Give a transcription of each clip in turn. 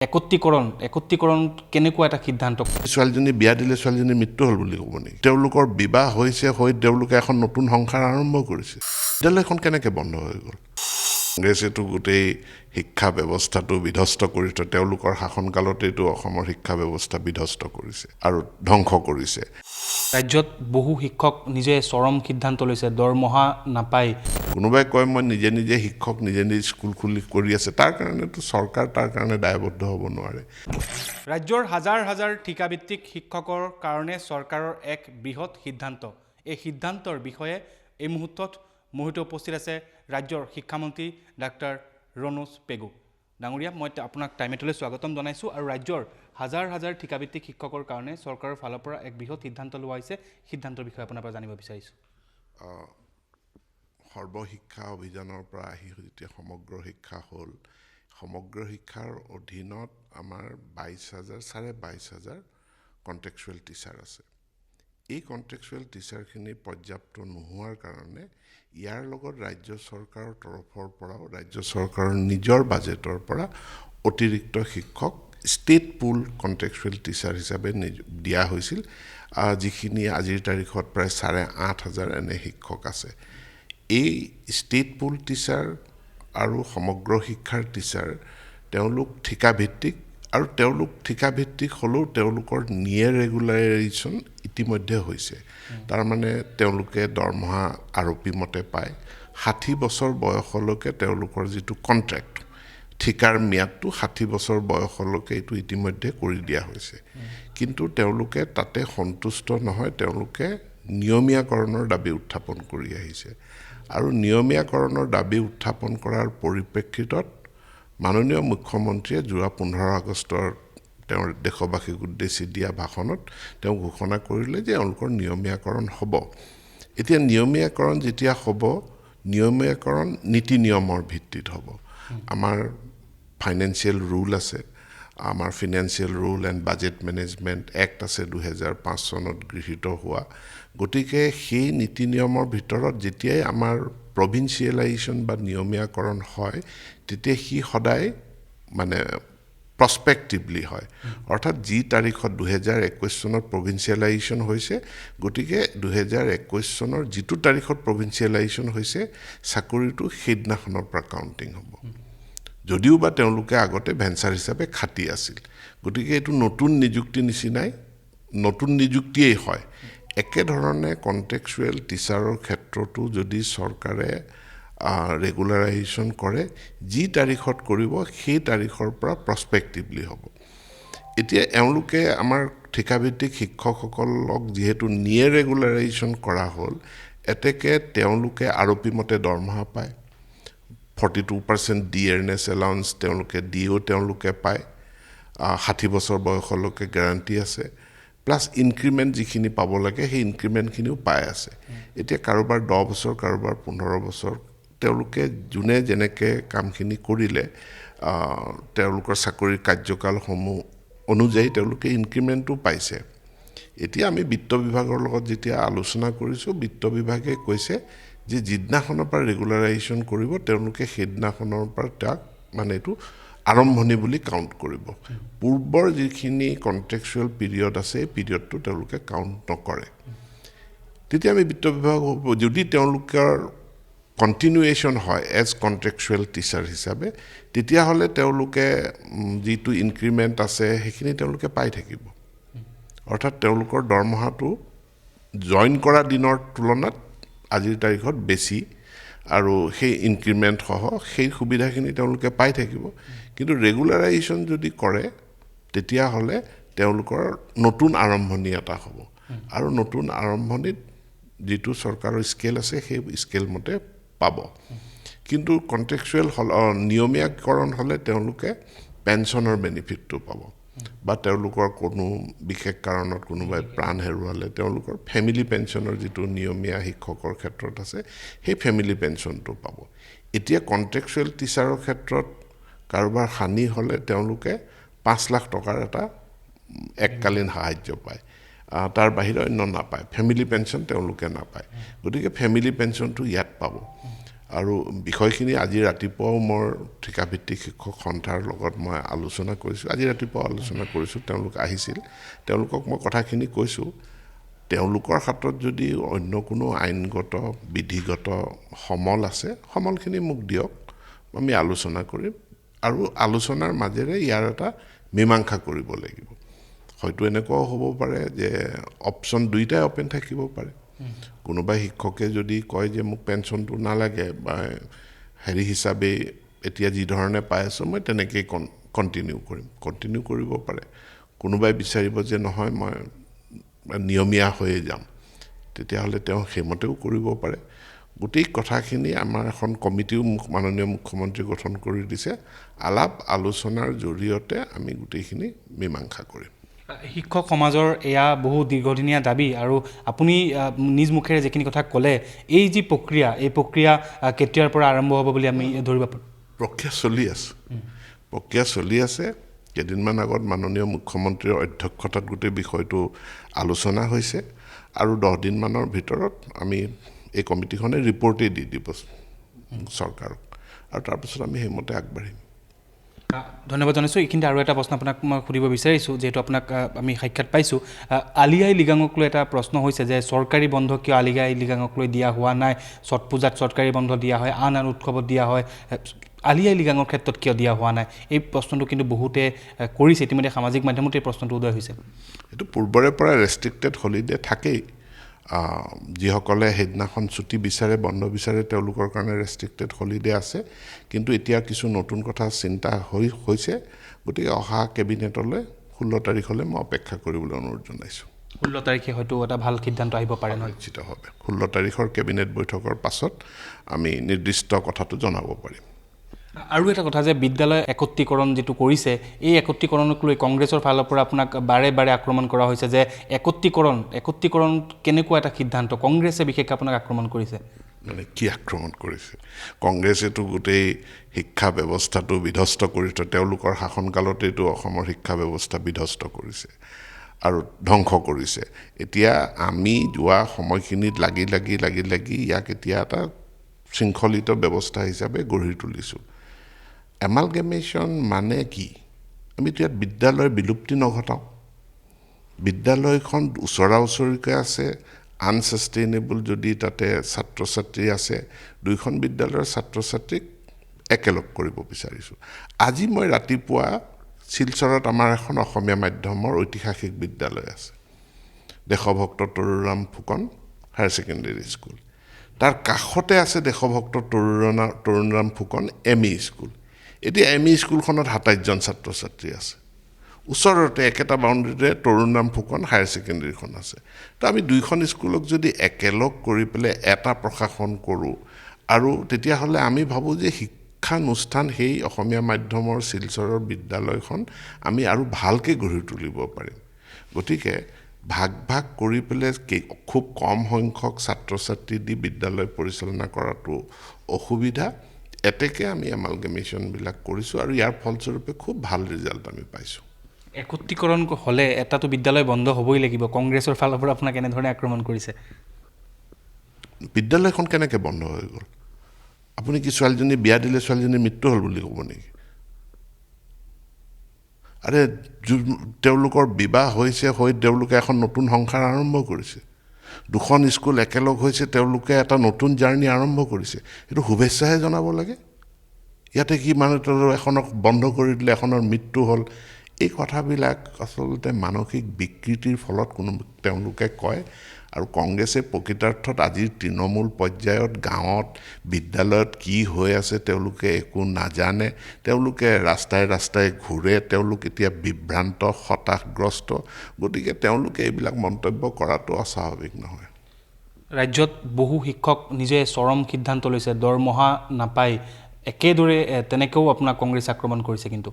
একত্ৰীকৰণ কেনেকুৱা এটা সিদ্ধান্ত? ছোৱালীজনী বিয়া দিলে ছোৱালীজনীৰ মৃত্যু হ'ল বুলি ক'ব নেকি? তেওঁলোকৰ বিবাহ হৈছে, তেওঁলোকে এখন নতুন সংসাৰ আৰম্ভ কৰিছে। বিদ্যালয়খন কেনেকৈ বন্ধ হৈ গ'ল? কংগ্ৰেছেতো গোটেই শিক্ষা ব্যৱস্থাটো বিধ্বস্ত কৰি থৈ তেওঁলোকৰ শাসনকালতেইতো অসমৰ শিক্ষা ব্যৱস্থা বিধ্বস্ত কৰিছে আৰু ধ্বংস কৰিছে। ৰাজ্যত বহু শিক্ষক নিজে চৰম সিদ্ধান্ত লৈছে, দৰমহা নাপায়। কোনোবাই কয় মই নিজে নিজে শিক্ষক, নিজে নিজে স্কুল খুলি কৰি আছে, তাৰ কাৰণেতো চৰকাৰ তাৰ কাৰণে দায়বদ্ধ হ'ব নোৱাৰে। ৰাজ্যৰ হাজাৰ হাজাৰ ঠিকাভিত্তিক শিক্ষকৰ কাৰণে চৰকাৰৰ এক বৃহৎ সিদ্ধান্ত। এই সিদ্ধান্তৰ বিষয়ে এই মুহূৰ্তত উপস্থিত আছে ৰাজ্যৰ শিক্ষামন্ত্ৰী ডাক্তৰ ৰণোজ পেগু ডাঙৰীয়া। মই আপোনাক টাইমেটলৈ স্বাগতম জনাইছোঁ। আৰু ৰাজ্যৰ হাজাৰ হাজাৰ ঠিকাভিত্তিক শিক্ষকৰ কাৰণে চৰকাৰৰ ফালৰ পৰা এক বৃহৎ সিদ্ধান্ত লোৱা হৈছে, সিদ্ধান্তৰ বিষয়ে আপোনাৰ পৰা জানিব বিচাৰিছোঁ। সৰ্বশিক্ষা অভিযানৰ পৰা আহি যেতিয়া সমগ্ৰ শিক্ষা হ'ল, সমগ্ৰ শিক্ষাৰ অধীনত আমাৰ 22,000 কণ্টেক্সুৱেল টিচাৰ আছে। এই কণ্টেক্সুৱেল টিচাৰখিনি পৰ্যাপ্ত নোহোৱাৰ কাৰণে ইয়াৰ লগত ৰাজ্য চৰকাৰৰ তৰফৰ পৰাও, ৰাজ্য চৰকাৰৰ নিজৰ বাজেটৰ পৰা অতিৰিক্ত শিক্ষক ষ্টেট পুল কণ্টেক্সুৱেল টিচাৰ হিচাপে দিয়া হৈছিল, যিখিনি আজিৰ তাৰিখত প্ৰায় 8,500 এনে শিক্ষক আছে। এই ষ্টেট পুল টিচাৰ আৰু সমগ্ৰ শিক্ষাৰ টিচাৰ তেওঁলোক ঠিকাভিত্তিক, আৰু তেওঁলোক ঠিকাভিত্তিক হ'লেও তেওঁলোকৰ নিয়েৰ ৰেগুলাৰাইজেশ্যন ইতিমধ্যে হৈছে। তাৰমানে তেওঁলোকে দৰমহা আৰপি মতে পায়। 60 বছৰ বয়সলৈকে তেওঁলোকৰ যিটো কণ্ট্ৰেক্ট, ঠিকাৰ ম্যাদটো 60 বছৰ বয়সলৈকে এইটো ইতিমধ্যে কৰি দিয়া হৈছে। কিন্তু তেওঁলোকে তাতে সন্তুষ্ট নহয়, তেওঁলোকে নিয়মীয়াকৰণৰ দাবী উত্থাপন কৰি আহিছে। আৰু নিয়মীয়াকৰণৰ দাবী উত্থাপন কৰাৰ পৰিপ্ৰেক্ষিতত মাননীয় মুখ্যমন্ত্ৰীয়ে যোৱা 15 আগষ্টৰ তেওঁৰ দেশবাসীক উদ্দেশ্যি দিয়া ভাষণত তেওঁ ঘোষণা কৰিলে যে তেওঁলোকৰ নিয়মীয়াকৰণ হ'ব। এতিয়া নিয়মীয়াকৰণ যেতিয়া হ'ব, নিয়মীয়াকৰণ নীতি নিয়মৰ ভিত্তিত হ'ব। আমাৰ ফাইনেন্সিয়েল ৰুল আছে, আমাৰ financial rule and budget management act আছে 2005 চনত গৃহীত হোৱা। গতিকে সেই নীতি নিয়মৰ ভিতৰত যেতিয়াই আমাৰ প্ৰভিন্সিয়েলাইজেশ্যন বা নিয়মীয়াকৰণ হয়, তেতিয়া সি সদায় মানে প্ৰস্পেক্টিভলি হয়। অৰ্থাৎ যি তাৰিখত 2021 চনত প্ৰভিন্সিয়েলাইজেশ্যন হৈছে, গতিকে 2021 চনৰ যিটো তাৰিখত প্ৰভিন্সিয়েলাইজেশ্যন হৈছে চাকৰিটো সেইদিনাখনৰ পৰা কাউণ্টিং হ'ব। যদিও বা তেওঁলোকে আগতে ভেঞ্চাৰ হিচাপে খাটি আছিল। গতিকে এইটো নতুন নিযুক্তি নিচিনাই, নতুন নিযুক্তিয়েই হয়। একেধৰণে কণ্টেক্সুৱেল টিচাৰৰ ক্ষেত্ৰতো যদি চৰকাৰে ৰেগুলাৰাইজেশ্যন কৰে, যি তাৰিখত কৰিব সেই তাৰিখৰ পৰা প্ৰস্পেক্টিভলি হ'ব। এতিয়া এওঁলোকে আমাৰ ঠিকাভিত্তিক শিক্ষকসকলক যিহেতু নিয়েৰ ৰেগুলাৰাইজেশ্যন কৰা হ'ল, এতেকে তেওঁলোকে আৰপি মতে দৰমহা পায়। 42% ডিয়াৰনেছ এলাউন্স তেওঁলোকে পায়। 60 বছৰ বয়সলৈকে গেৰাণ্টি আছে। প্লাছ ইনক্ৰিমেণ্ট যিখিনি পাব লাগে সেই ইনক্ৰিমেণ্টখিনিও পাই আছে। এতিয়া কাৰোবাৰ 10 বছৰ, কাৰোবাৰ 15 বছৰ, তেওঁলোকে যোনে যেনেকৈ কামখিনি কৰিলে তেওঁলোকৰ চাকৰিৰ কাৰ্যকালসমূহ অনুযায়ী তেওঁলোকে ইনক্ৰিমেণ্টটো পাইছে। এতিয়া আমি বিত্ত বিভাগৰ লগত যেতিয়া আলোচনা কৰিছোঁ, বিত্ত বিভাগে কৈছে যে যিদিনাখনৰ পৰা ৰেগুলাৰাইজেশ্যন কৰিব তেওঁলোকে সেইদিনাখনৰ পৰা তাক মানে এইটো আৰম্ভণি বুলি কাউণ্ট কৰিব। পূৰ্বৰ যিখিনি কণ্টেক্সুৱেল পিৰিয়ড আছে এই পিৰিয়ডটো তেওঁলোকে কাউণ্ট নকৰে। তেতিয়া আমি বিত্ত বিভাগ, যদি তেওঁলোকৰ কণ্টিনিউৱেশ্যন হয় এজ কণ্ট্ৰেক্সুৱেল টিচাৰ হিচাপে, তেতিয়াহ'লে তেওঁলোকে যিটো ইনক্ৰিমেণ্ট আছে সেইখিনি তেওঁলোকে পাই থাকিব। অৰ্থাৎ তেওঁলোকৰ দৰমহাটো জইন কৰা দিনৰ তুলনাত আজিৰ তাৰিখত বেছি, আৰু সেই ইনক্ৰিমেণ্ট সহ সেই সুবিধাখিনি তেওঁলোকে পাই থাকিব। কিন্তু ৰেগুলাৰাইজেশ্যন যদি কৰে তেতিয়াহ'লে তেওঁলোকৰ নতুন আৰম্ভণি এটা হ'ব, আৰু নতুন আৰম্ভণিত যিটো চৰকাৰৰ স্কেল আছে সেই স্কেল মতে পাব। কিন্তু কণ্টেক্সুৱেল নিয়মীয়াকৰণ হ'লে তেওঁলোকে পেঞ্চনৰ বেনিফিটটো পাব, বা তেওঁলোকৰ কোনো বিশেষ কাৰণত কোনোবাই প্ৰাণ হেৰুৱালে তেওঁলোকৰ ফেমিলি পেঞ্চনৰ যিটো নিয়মীয়া শিক্ষকৰ ক্ষেত্ৰত আছে সেই ফেমিলি পেঞ্চনটো পাব। এতিয়া কণ্ট্ৰেক্সুৱেল টিচাৰৰ ক্ষেত্ৰত কাৰোবাৰ হানি হ'লে তেওঁলোকে 5 লাখ টকাৰ এটা এককালীন সাহাৰ্য পায়, তাৰ বাহিৰে অন্য নাপায়। ফেমিলি পেঞ্চন তেওঁলোকে নাপায়। গতিকে ফেমিলি পেঞ্চনটো ইয়াত পাব। আৰু বিষয়খিনি আজি ৰাতিপুৱাও মোৰ ঠিকাভিত্তিক শিক্ষক সন্থাৰ লগত মই আলোচনা কৰিছোঁ আজি ৰাতিপুৱা আলোচনা কৰিছোঁ তেওঁলোক আহিছিল তেওঁলোকক মই কথাখিনি কৈছোঁ তেওঁলোকৰ হাতত যদি অন্য কোনো আইনগত বিধিগত সমল আছে সমলখিনি মোক দিয়ক আমি আলোচনা কৰিম আৰু আলোচনাৰ মাজেৰে ইয়াৰ এটা মীমাংসা কৰিব লাগিব হয়তো এনেকুৱাও হ'ব পাৰে যে অপশ্যন দুইটাই অপেন থাকিব পাৰে কোনোবা শিক্ষকে যদি কয় যে মোক পেঞ্চনটো নালাগে বা হেৰি হিচাপে এতিয়া যি ধৰণে পাই আছোঁ মই তেনেকেই কণ্টিনিউ কৰিব পাৰে কোনোবাই বিচাৰিব যে নহয় মই নিয়মীয়া হৈয়ে যাম তেতিয়াহ'লে তেওঁ সেইমতেও কৰিব পাৰে গোটেই কথাখিনি আমাৰ এখন কমিটিও মাননীয় মুখ্যমন্ত্ৰী গঠন কৰি দিছে আলাপ আলোচনাৰ জৰিয়তে আমি গোটেইখিনি মীমাংসা কৰিম শিক্ষক সমাজৰ এয়া বহু দীৰ্ঘদিনীয়া দাবী আৰু আপুনি নিজ মুখেৰে যিখিনি কথা ক'লে এই যি প্ৰক্ৰিয়া এই প্ৰক্ৰিয়া কেতিয়াৰ পৰা আৰম্ভ হ'ব বুলি আমি ধৰিব পাৰোঁ প্ৰক্ৰিয়া চলি আছে কেইদিনমান আগত মাননীয় মুখ্যমন্ত্ৰীৰ অধ্যক্ষতাত গোটেই বিষয়টো আলোচনা হৈছে আৰু 10 দিনমানৰ ভিতৰত আমি এই কমিটিখনে ৰিপৰ্টেই দি দিব চৰকাৰক আৰু তাৰপিছত আমি সেইমতে আগবাঢ়িম ধন্যবাদ জনাইছোঁ এইখিনিতে আৰু এটা প্ৰশ্ন আপোনাক মই সুধিব বিচাৰিছোঁ যিহেতু আপোনাক আমি সাক্ষাৎ পাইছোঁ আলি আই লৃগাঙক লৈ এটা প্ৰশ্ন হৈছে যে চৰকাৰী বন্ধ কিয় আলি আই লৃগাঙক লৈ দিয়া হোৱা নাই ছট পূজাত চৰকাৰী বন্ধ দিয়া হয় আন উৎসৱত দিয়া হয় আলি আই লৃগাঙৰ ক্ষেত্ৰত কিয় দিয়া হোৱা নাই এই প্ৰশ্নটো কিন্তু বহুতে কৰিছে ইতিমধ্যে সামাজিক মাধ্যমত এই প্ৰশ্নটো উদয় হৈছে এইটো পূৰ্বৰে পৰা ৰেষ্ট্ৰিক্টেড হলিডে থাকেই যিসকলে সেইদিনাখন ছুটি বিচাৰে বন্ধ বিচাৰে তেওঁলোকৰ কাৰণে ৰেষ্ট্ৰিক্টেড হলিডে আছে কিন্তু এতিয়া কিছু নতুন কথা চিন্তা হৈছে গতিকে অহা কেবিনেটলৈ 16 তাৰিখলৈ মই অপেক্ষা কৰিবলৈ অনুৰোধ জনাইছোঁ 16 তাৰিখে হয়তো এটা ভাল সিদ্ধান্ত আহিব পাৰে নহয় নিশ্চিতভাৱে 16 তাৰিখৰ কেবিনেট বৈঠকৰ পাছত আমি নিৰ্দিষ্ট কথাটো জনাব পাৰিম আৰু এটা কথা যে বিদ্যালয় একত্ৰীকৰণ যিটো কৰিছে এই একত্ৰীকৰণক লৈ কংগ্ৰেছৰ ফালৰ পৰা আপোনাক বাৰে বাৰে আক্ৰমণ কৰা হৈছে যে একত্ৰীকৰণ কেনেকুৱা এটা সিদ্ধান্ত কংগ্ৰেছে বিশেষকৈ আপোনাক আক্ৰমণ কৰিছে মানে কি আক্ৰমণ কৰিছে কংগ্ৰেছেতো গোটেই শিক্ষা ব্যৱস্থাটো বিধ্বস্ত কৰিছে তেওঁলোকৰ শাসনকালতেইতো অসমৰ শিক্ষা ব্যৱস্থা বিধ্বস্ত কৰিছে আৰু ধ্বংস কৰিছে এতিয়া আমি যোৱা সময়খিনিত লাগি ইয়াক এতিয়া এটা শৃংখলিত ব্যৱস্থা হিচাপে গঢ়ি তুলিছোঁ এমালগেমেশ্যন মানে কি আমি ইয়াত বিদ্যালয়ৰ বিলুপ্তি নঘটাওঁ বিদ্যালয়খন ওচৰাওচৰিকৈ আছে আনসাষ্টেইনেবল যদি তাতে ছাত্ৰ ছাত্ৰী আছে দুইখন বিদ্যালয়ৰ ছাত্ৰ ছাত্ৰীক একেলগ কৰিব বিচাৰিছোঁ আজি মই ৰাতিপুৱা শিলচৰত আমাৰ এখন অসমীয়া মাধ্যমৰ ঐতিহাসিক বিদ্যালয় আছে দেশভক্ত Tarunram Phukan higher secondary school তাৰ কাষতে আছে দেশভক্ত তৰুণৰাম ফুকন এমই স্কুল এতিয়া এমই স্কুলখনত 27 জন ছাত্ৰ ছাত্ৰী আছে ওচৰতে একেটা বাউণ্ডেৰীতে তৰুণৰাম ফুকন হায়াৰ ছেকেণ্ডেৰীখন আছে তো আমি দুইখন স্কুলক যদি একেলগ কৰি পেলাই এটা প্ৰশাসন কৰোঁ আৰু তেতিয়াহ'লে আমি ভাবোঁ যে শিক্ষানুষ্ঠান সেই অসমীয়া মাধ্যমৰ শিলচৰৰ বিদ্যালয়খন আমি আৰু ভালকৈ গঢ়ি তুলিব পাৰিম গতিকে ভাগ কৰি পেলাই খুব কম সংখ্যক ছাত্ৰ ছাত্ৰী দি বিদ্যালয় পৰিচালনা কৰাটো অসুবিধা এতেকে আমি এমালগেমেশ্যনবিলাক কৰিছোঁ আৰু ইয়াৰ ফলস্বৰূপে খুব ভাল ৰিজাল্ট আমি পাইছোঁ একত্ৰীকৰণ হ'লে এটাতো বিদ্যালয় বন্ধ হ'বই লাগিব কংগ্ৰেছৰ ফালৰ পৰা আপোনাক এনেধৰণে আক্ৰমণ কৰিছে বিদ্যালয়খন কেনেকৈ বন্ধ হৈ গ'ল আপুনি কি ছোৱালীজনী বিয়া দিলে ছোৱালীজনীৰ মৃত্যু হ'ল বুলি ক'ব নেকি আৰে তেওঁলোকৰ বিবাহ হৈছে তেওঁলোকে এখন নতুন সংসাৰ আৰম্ভ কৰিছে দুখন স্কুল একেলগ হৈছে তেওঁলোকে এটা নতুন জাৰ্ণি আৰম্ভ কৰিছে এইটো শুভেচ্ছাহে জনাব লাগে ইয়াতে কি মানে এখনক বন্ধ কৰি দিলে এখনৰ মৃত্যু হ'ল এই কথাবিলাক আচলতে মানসিক বিকৃতিৰ ফলত তেওঁলোকে কয় আৰু কংগ্ৰেছে প্ৰকৃতাৰ্থত আজিৰ তৃণমূল পৰ্যায়ত গাঁৱত বিদ্যালয়ত কি হৈ আছে তেওঁলোকে একো নাজানে তেওঁলোকে ৰাস্তাই ঘূৰে তেওঁলোক এতিয়া বিভ্ৰান্ত হতাশগ্ৰস্ত গতিকে তেওঁলোকে এইবিলাক মন্তব্য কৰাটো অস্বাভাৱিক নহয় ৰাজ্যত বহু শিক্ষক নিজে চৰম সিদ্ধান্ত লৈছে দৰমহা নাপায় একেদৰে তেনেকৈও আপোনাক কংগ্ৰেছে আক্ৰমণ কৰিছে কিন্তু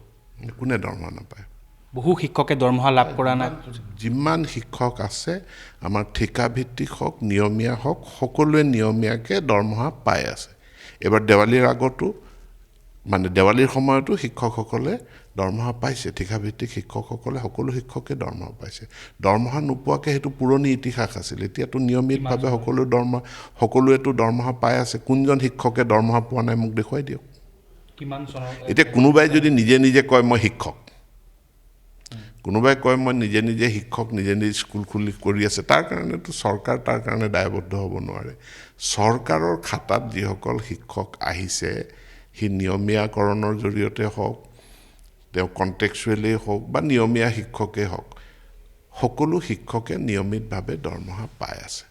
কোনে দৰমহা নাপায় বহু শিক্ষকে দৰমহা লাভ কৰা নাই যিমান শিক্ষক আছে আমাৰ ঠিকাভিত্তিক হওক নিয়মীয়া হওক সকলোৱে নিয়মীয়াকৈ দৰমহা পাই আছে এবাৰ দেৱালীৰ আগতো মানে দেৱালীৰ সময়তো শিক্ষকসকলে দৰমহা পাইছে ঠিকাভিত্তিক শিক্ষকসকলে সকলো শিক্ষকে দৰমহা পাইছে দৰমহা নোপোৱাকৈ সেইটো পুৰণি ইতিহাস আছিল এতিয়াতো নিয়মিতভাৱে সকলোৱেতো দৰমহা পাই আছে কোনজন শিক্ষকে দৰমহা পোৱা নাই মোক দেখুৱাই দিয়ক কিমান চনৰ এতিয়া কোনোবাই যদি নিজে নিজে কয় মই শিক্ষক কোনোবাই কয় মই নিজে নিজে শিক্ষক নিজে নিজে স্কুল খুলি কৰি আছে তাৰ কাৰণেতো চৰকাৰ তাৰ কাৰণে দায়বদ্ধ হ'ব নোৱাৰে চৰকাৰৰ খাতাত যিসকল শিক্ষক আহিছে সি নিয়মীয়াকৰণৰ জৰিয়তে হওক তেওঁ কণ্টেক্সুৱেলেই হওক বা নিয়মীয়া শিক্ষকেই হওক সকলো শিক্ষকে নিয়মিতভাৱে দৰমহা পাই আছে